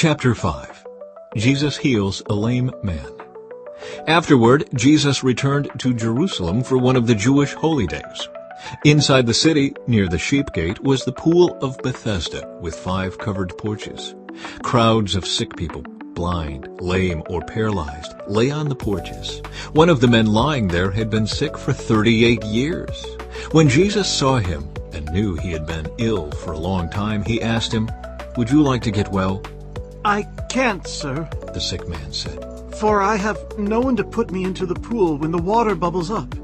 Chapter 5. Jesus heals a lame man. Afterward, Jesus returned to Jerusalem for one of the Jewish holy days. Inside the city, near the sheep gate, was the pool of Bethesda with 5 covered porches. Crowds of sick people, blind, lame, or paralyzed, lay on the porches. One of the men lying there had been sick for 38 years. When Jesus saw him and knew he had been ill for a long time, he asked him, "Would you like to get well?" "I can't, sir, the sick man said. for I have no one to put me into the pool when the water bubbles up.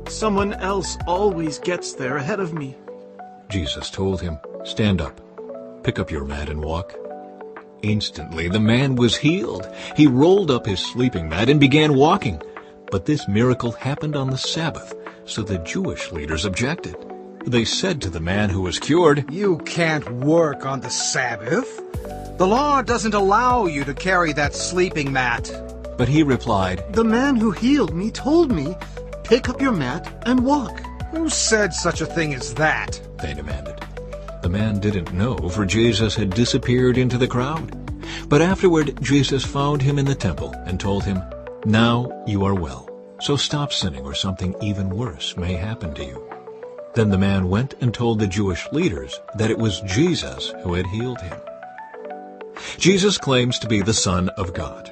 Someone else always gets there ahead of me." Jesus told him, "Stand up, pick up your mat and walk." Instantly the man was healed. He rolled up his sleeping mat and began walking. But this miracle happened on the Sabbath, so the Jewish leaders objected. They said to the man who was cured, "You can't work on the Sabbath. The law doesn't allow you to carry that sleeping mat." But he replied, "The man who healed me told me, 'Pick up your mat and walk.'" "Who said such a thing as that?" they demanded. The man didn't know, for Jesus had disappeared into the crowd. But afterward Jesus found him in the temple and told him, "Now you are well, so stop sinning or something even worse may happen to you." Then the man went and told the Jewish leaders that it was Jesus who had healed him. Jesus claims to be the Son of God.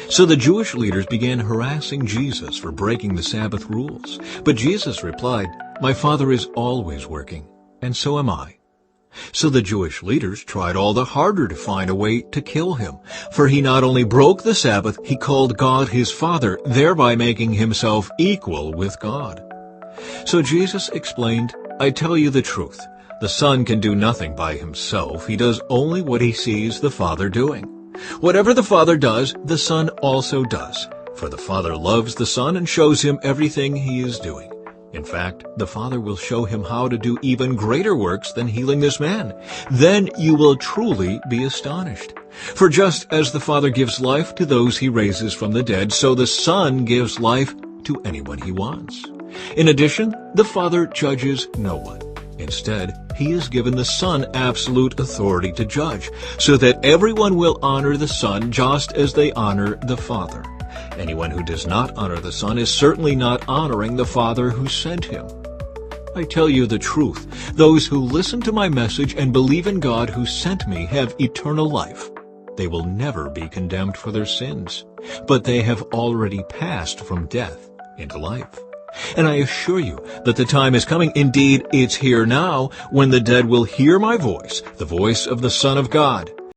So the Jewish leaders began harassing Jesus for breaking the Sabbath rules. But Jesus replied, "My Father is always working, and so am I." So the Jewish leaders tried all the harder to find a way to kill him. For he not only broke the Sabbath, he called God his Father, thereby making himself equal with God. So Jesus explained, "I tell you the truth. The Son can do nothing by himself. He does only what he sees the Father doing. Whatever the Father does, the Son also does. For the Father loves the Son and shows him everything he is doing. In fact, the Father will show him how to do even greater works than healing this man. Then you will truly be astonished. For just as the Father gives life to those he raises from the dead, so the Son gives life to anyone he wants. In addition, the Father judges no one. Instead, he has given the Son absolute authority to judge, so that everyone will honor the Son just as they honor the Father. Anyone who does not honor the Son is certainly not honoring the Father who sent him. I tell you the truth, those who listen to my message and believe in God who sent me have eternal life. They will never be condemned for their sins, but they have already passed from death into life. And I assure you that the time is coming, indeed it's here now, when the dead will hear my voice, the voice of the Son of God.